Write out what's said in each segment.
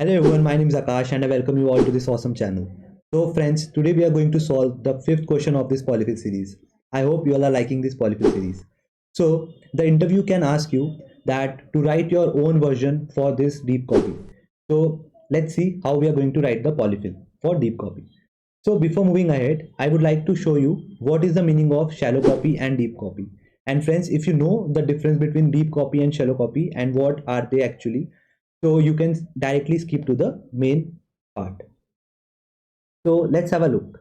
Hello everyone, my name is Akash and I welcome you all to this awesome channel. So friends, today we are going to solve the fifth question of this polyfill series. I hope you all are liking this polyfill series. So the interview can ask you that to write your own version for this deep copy. So let's see how we are going to write the polyfill for deep copy. So before moving ahead, I would like to show you what is the meaning of shallow copy and deep copy. And friends, if you know the difference between deep copy and shallow copy and what are they actually, so you can directly skip to the main part. So let's have a look.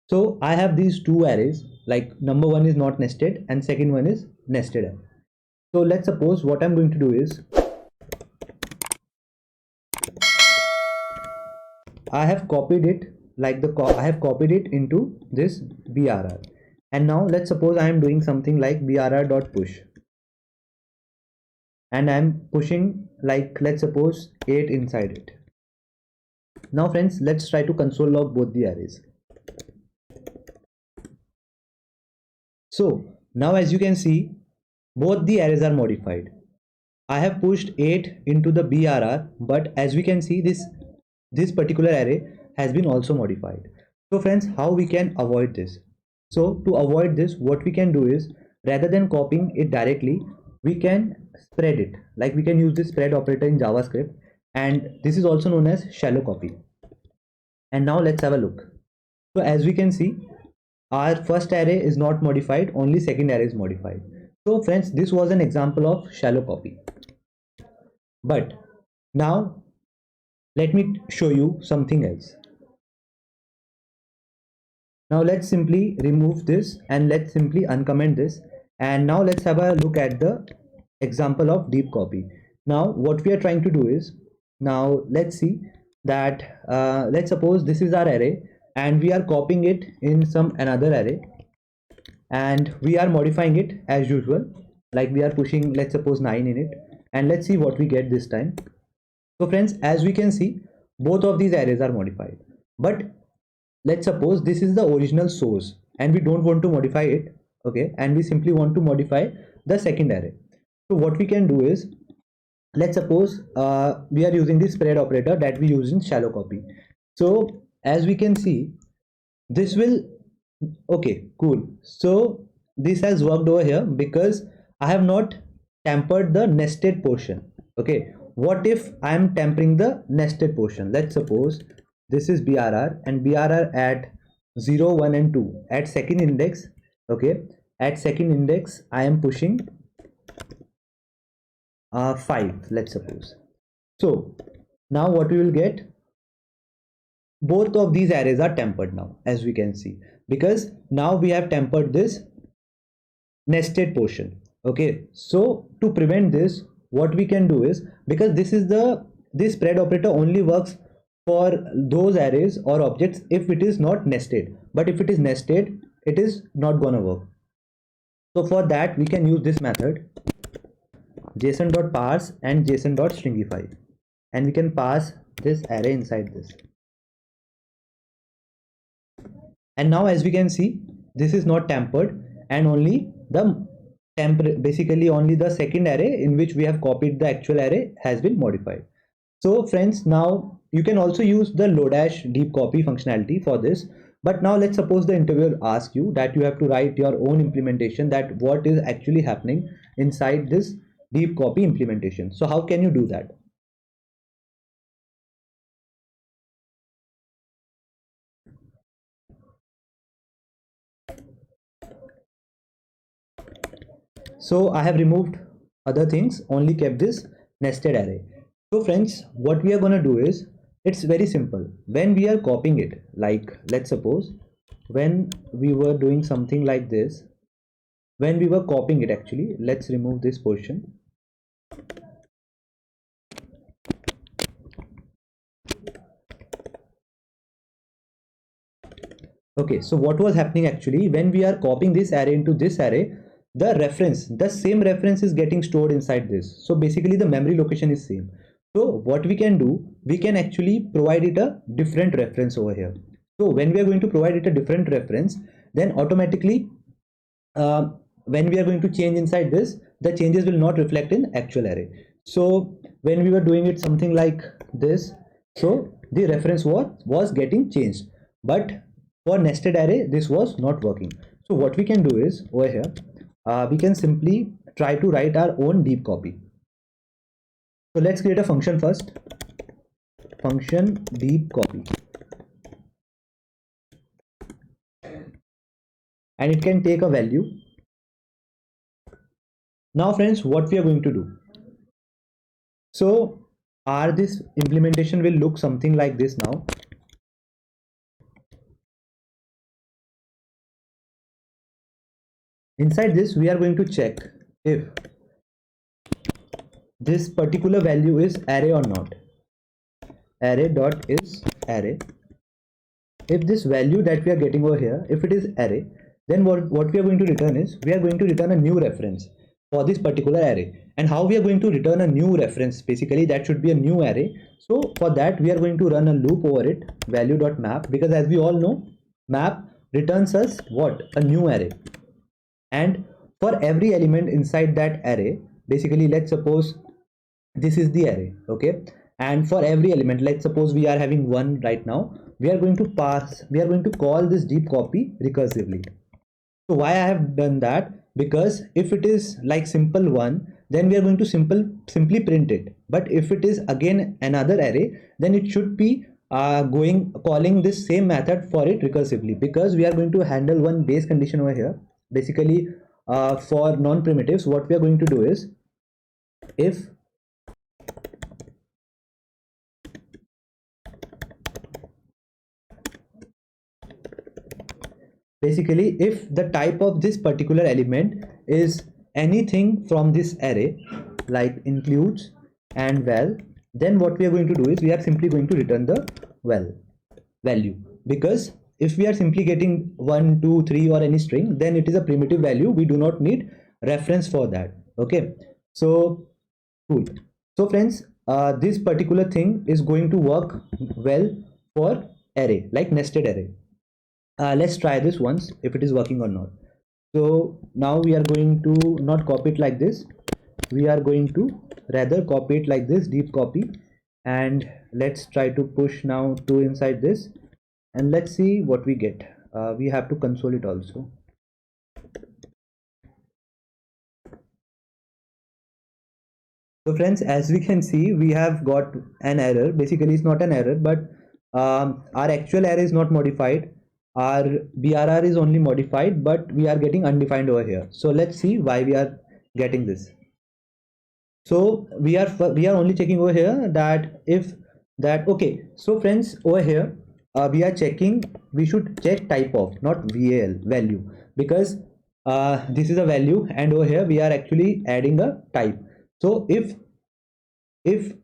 So I have these two arrays, like number one is not nested and second one is nested array. So let's suppose what I'm going to do is I have copied it like I have copied it into this BRR, and now let's suppose I am doing something like brr.push, and I'm pushing, like, let's suppose 8 inside it. Now friends, let's try to console log both the arrays. So now as you can see, both the arrays are modified. I have pushed 8 into the BRR, but as we can see, this particular array has been also modified. So friends, how we can avoid this? So to avoid this, what we can do is, rather than copying it directly, we can spread it. Like, we can use this spread operator in JavaScript, and this is also known as shallow copy. And now let's have a look. So as we can see, our first array is not modified, only second array is modified. So friends, this was an example of shallow copy. But now let me show you something else. Now let's simply remove this and let's simply uncomment this, and now let's have a look at the example of deep copy. Now what we are trying to do is, now let's see that let's suppose this is our array and we are copying it in some another array, and we are modifying it as usual, like we are pushing, let's suppose 9 in it, and let's see what we get this time. So friends, as we can see, both of these arrays are modified, but let's suppose this is the original source and we don't want to modify it, okay, and we simply want to modify the second array. So what we can do is, let's suppose we are using the spread operator that we use in shallow copy. So as we can see, this will, okay, cool. So this has worked over here because I have not tampered the nested portion. Okay, what if I am tampering the nested portion? Let's suppose this is BRR and BRR at 0, 1 and 2 at second index. Okay, at second index I am pushing 5, let's suppose. So now what we will get, both of these arrays are tempered now, as we can see, because now we have tempered this nested portion. Okay, so to prevent this, what we can do is, because this spread operator only works for those arrays or objects if it is not nested, but if it is nested, it is not gonna work. So for that we can use this method, json.parse and json.stringify, and we can pass this array inside this. And now as we can see, this is not tampered, and only the basically only the second array in which we have copied the actual array has been modified. So friends, now you can also use the Lodash deep copy functionality for this. But now let's suppose the interviewer asks you that you have to write your own implementation, that what is actually happening inside this deep copy implementation. So how can you do that? So I have removed other things, only kept this nested array. So friends, what we are going to do is, it's very simple. When we are copying it, like let's suppose when we were doing something like this, when we were copying it, actually let's remove this portion. Okay, so what was happening actually, when we are copying this array into this array, the same reference is getting stored inside this. So basically the memory location is same. So what we can do, we can actually provide it a different reference over here. So when we are going to provide it a different reference, then automatically when we are going to change inside this, the changes will not reflect in actual array. So when we were doing it something like this, so the reference was getting changed, but for nested array this was not working. So what we can do is over here, we can simply try to write our own deep copy. So let's create a function first, function deep copy, and it can take a value. Now friends, what we are going to do, so our this implementation will look something like this. Now inside this we are going to check if this particular value is array or not. Array dot is array. If this value that we are getting over here, if it is array, then what we are going to return is, we are going to return a new reference for this particular array. And how we are going to return a new reference, basically that should be a new array. So for that we are going to run a loop over it, value.map, because as we all know, map returns us what? A new array. And for every element inside that array, basically let's suppose this is the array, okay, and for every element, let's suppose we are having 1 right now, we are going to call this deep copy recursively. So why I have done that? Because if it is like simple 1, then we are going to simply print it. But if it is again another array, then it should be calling this same method for it recursively, because we are going to handle one base condition over here. Basically for non-primitives, what we are going to do is, if basically if the type of this particular element is anything from this array, like includes and val, then what we are going to do is, we are simply going to return the val value. Because if we are simply getting 1 2 3 or any string, then it is a primitive value, we do not need reference for that. Okay, so cool. So friends, this particular thing is going to work well for array, like nested array. Let's try this once if it is working or not. So now we are going to not copy it like this, we are going to rather copy it like this, deep copy, and let's try to push now to inside this, and let's see what we get. We have to console it also. So friends, as we can see, we have got an error. Basically it's not an error, but our actual array is not modified, our BRR is only modified, but we are getting undefined over here. So let's see why we are getting this. So we are only checking over here that if that, okay, so friends, over here we are checking, we should check type of, not val value, because this is a value, and over here we are actually adding a type. So if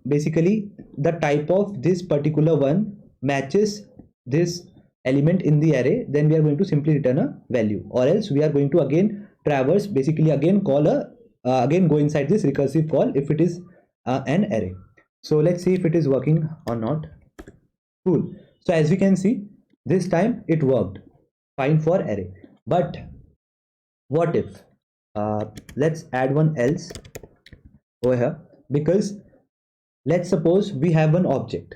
basically the type of this particular one matches this element in the array, then we are going to simply return a value, or else we are going to again traverse, basically again call a again go inside this recursive call if it is an array. So let's see if it is working or not. Cool. So as we can see, this time it worked fine for array. But what if let's add one else over here, because let's suppose we have an object.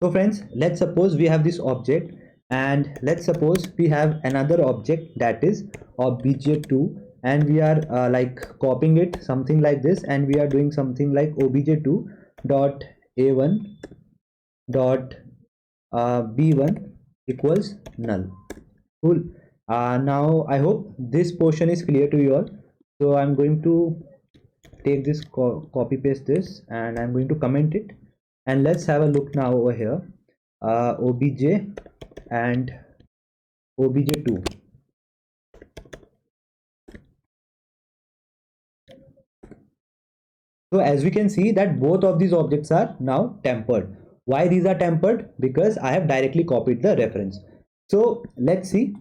So friends, let's suppose we have this object, and let's suppose we have another object, that is obj2, and we are like copying it something like this, and we are doing something like obj2 dot a1 dot b1 equals null. Cool. Now I hope this portion is clear to you all. So I'm going to take this, copy paste this, and I'm going to comment it, and let's have a look now over here. Obj and obj2. So as we can see that both of these objects are now tempered. Why these are tempered? Because I have directly copied the reference. So let's see.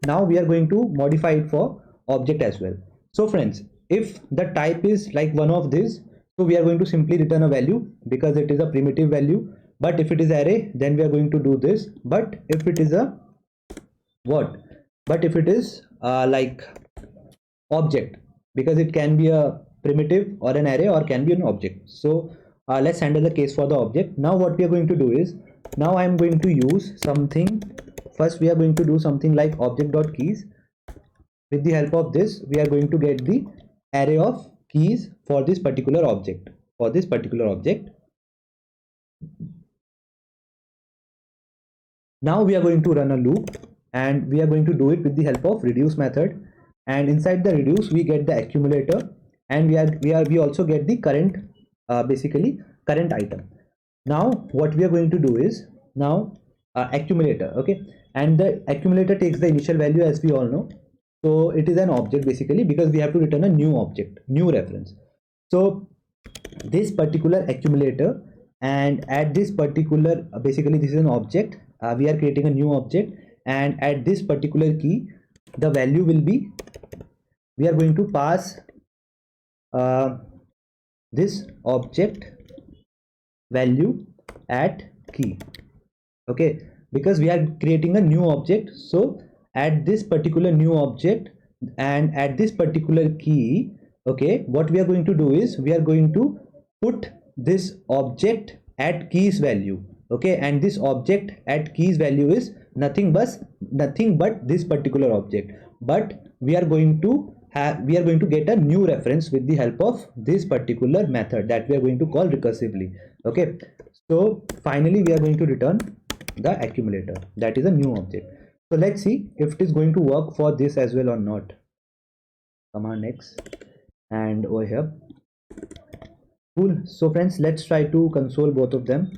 Now we are going to modify it for object as well. So friends, if the type is like one of these, so we are going to simply return a value because it is a primitive value. But if it is array, then we are going to do this. But if it is a what? But if it is like object, because it can be a primitive or an array or can be an object. So let's handle the case for the object. Now what we are going to do is, now I am going to use something. First we are going to do something like object.keys. With the help of this, we are going to get the array of keys for this particular object. Now we are going to run a loop, and we are going to do it with the help of reduce method. And inside the reduce, we get the accumulator, and we also get the current, basically current item. Now what we are going to do is, now accumulator, okay, and the accumulator takes the initial value, as we all know. So it is an object basically, because we have to return a new object, new reference. So this particular accumulator, and at this particular, basically this is an object, we are creating a new object, and at this particular key the value will be, we are going to pass this object value at key, okay, because we are creating a new object. So at this particular new object and at this particular key, okay, what we are going to do is, we are going to put this object at keys value, okay, and this object at keys value is nothing but this particular object, but we are going to get a new reference with the help of this particular method that we are going to call recursively, okay. So finally we are going to return the accumulator, that is a new object. So let's see if it is going to work for this as well or not. Command X, and over here. Cool. So friends, let's try to console both of them.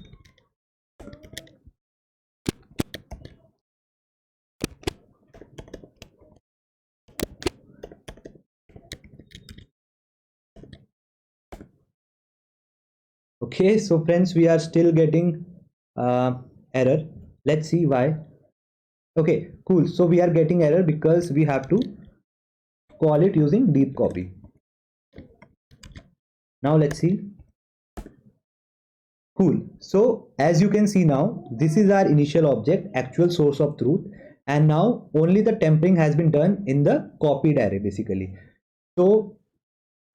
Okay, so friends, we are still getting error. Let's see why. Okay, cool. So we are getting error because we have to call it using deep copy. Now let's see. Cool. So as you can see now, this is our initial object, actual source of truth, and now only the tempering has been done in the copied array basically. So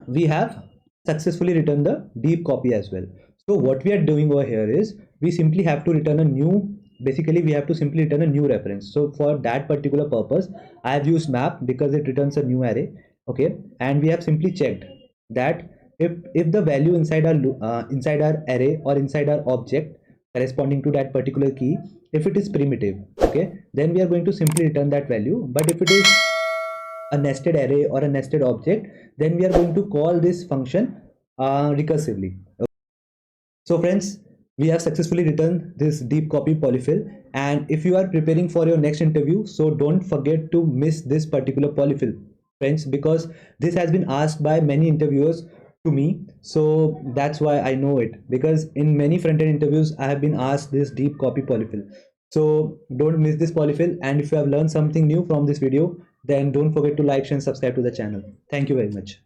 we have successfully written the deep copy as well. So what we are doing over here is, we simply have to return a new, basically we have to simply return a new reference. So for that particular purpose, I have used map because it returns a new array, okay, and we have simply checked that if the value inside our array or inside our object corresponding to that particular key, if it is primitive, okay, then we are going to simply return that value. But if it is a nested array or a nested object, then we are going to call this function recursively. So friends, we have successfully written this deep copy polyfill, and if you are preparing for your next interview, so don't forget to miss this particular polyfill, friends, because this has been asked by many interviewers to me. So that's why I know it, because in many front-end interviews I have been asked this deep copy polyfill. So don't miss this polyfill, and if you have learned something new from this video, then don't forget to like, share and subscribe to the channel. Thank you very much.